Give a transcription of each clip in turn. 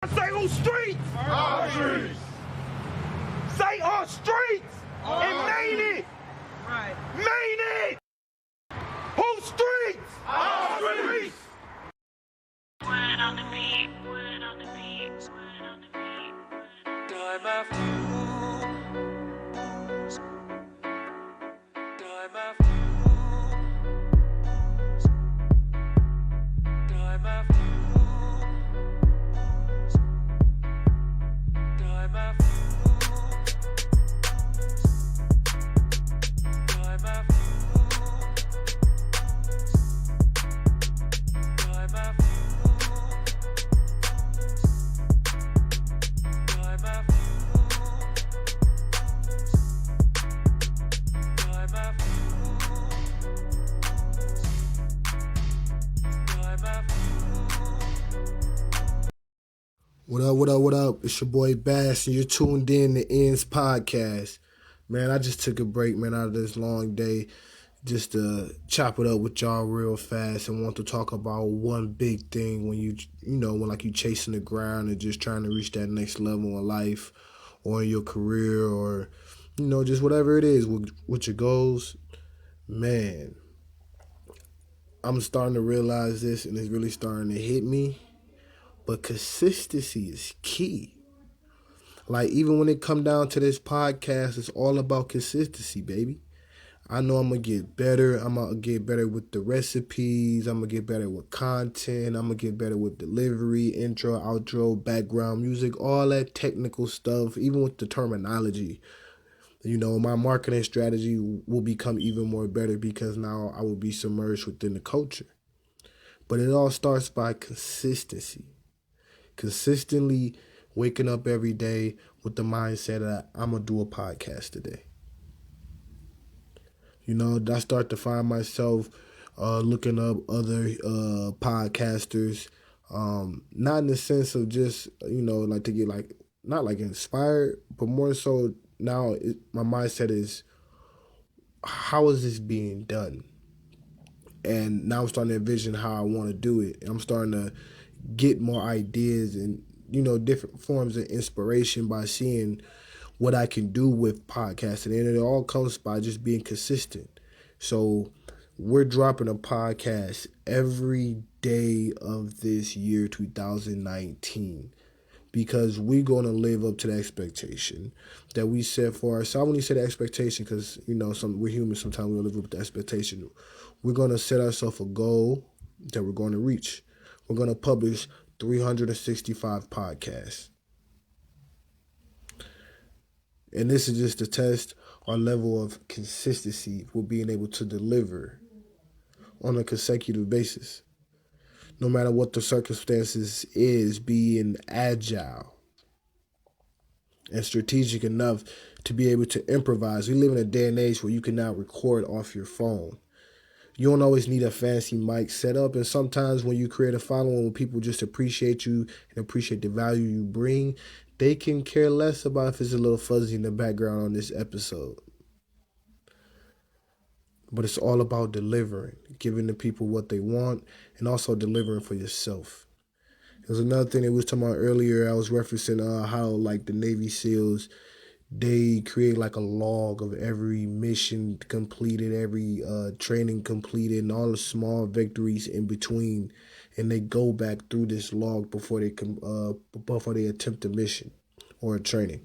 Say on streets. Our streets. Say on streets. And main it. Right. Main it. Whose streets? Our streets. Word on the beat, word on the beat, word on the beat. Time after time after time after time after time after time after What up, what up, what up? It's your boy Bass, and you're tuned in to Ends Podcast. Man, I just took a break, man, out of this long day just to chop it up with y'all real fast and want to talk about one big thing when when like you chasing the ground and just trying to reach that next level in life or in your career or, just whatever it is with your goals. Man, I'm starting to realize this and it's really starting to hit me. But consistency is key. Like, even when it come down to this podcast, it's all about consistency, baby. I know I'm going to get better. I'm going to get better with the recipes. I'm going to get better with content. I'm going to get better with delivery, intro, outro, background music, all that technical stuff, even with the terminology. My marketing strategy will become even more better because now I will be submerged within the culture. But it all starts by consistency. Consistently waking up every day with the mindset that I'm going to do a podcast today. I start to find myself looking up other podcasters, not in the sense of just, like to get not like inspired, but more so now my mindset is, how is this being done? And now I'm starting to envision how I want to do it. And I'm starting to get more ideas and, different forms of inspiration by seeing what I can do with podcasting. And it all comes by just being consistent. So we're dropping a podcast every day of this year, 2019, because we're going to live up to the expectation that we set for ourselves. When you set the expectation, because, we're human, sometimes we don't live up to the expectation. We're going to set ourselves a goal that we're going to reach. We're going to publish 365 podcasts. And this is just to test our level of consistency with being able to deliver on a consecutive basis. No matter what the circumstances is, being agile and strategic enough to be able to improvise. We live in a day and age where you can now record off your phone. You don't always need a fancy mic setup, and sometimes when you create a following where people just appreciate you and appreciate the value you bring, they can care less about if it's a little fuzzy in the background on this episode. But it's all about delivering, giving the people what they want, and also delivering for yourself. There's another thing that we was talking about earlier. I was referencing how like the Navy SEALs, they create like a log of every mission completed, every training completed, and all the small victories in between. And they go back through this log before they attempt a mission or a training.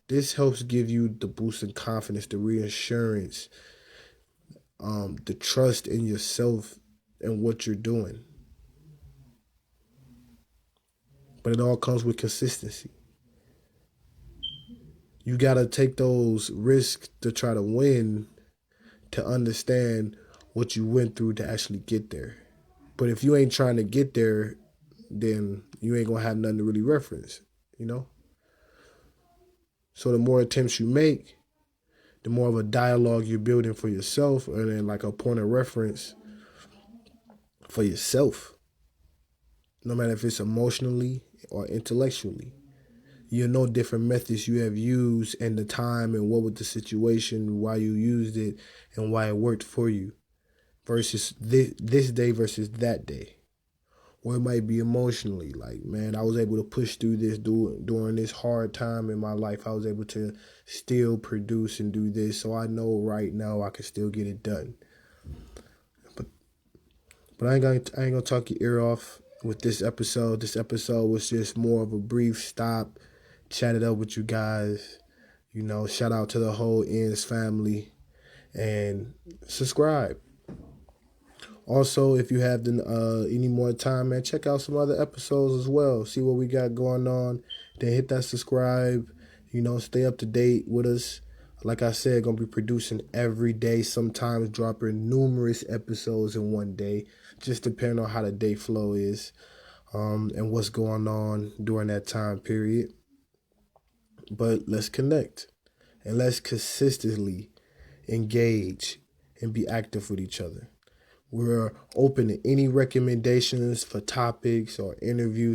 This helps give you the boost in confidence, the reassurance, the trust in yourself and what you're doing. But it all comes with consistency. You got to take those risks to try to win, to understand what you went through to actually get there. But if you ain't trying to get there, then you ain't going to have nothing to really reference, So the more attempts you make, the more of a dialogue you're building for yourself, and then like a point of reference for yourself, no matter if it's emotionally or intellectually. You know different methods you have used and the time and what was the situation, why you used it, and why it worked for you versus this day versus that day. or it might be emotionally. Like, man, I was able to push through this during this hard time in my life. I was able to still produce and do this. So I know right now I can still get it done. But I ain't gonna talk your ear off with this episode. This episode was just more of a brief stop, chat it up with you guys. You know, shout out to the whole Ends family, and subscribe. Also, if you have any more time, man, check out some other episodes as well. See what we got going on. Then hit that subscribe. You know, stay up to date with us. Like I said, gonna be producing every day, sometimes dropping numerous episodes in one day, just depending on how the day flow is, and what's going on during that time period. But let's connect, and let's consistently engage and be active with each other. We're open to any recommendations for topics or interviews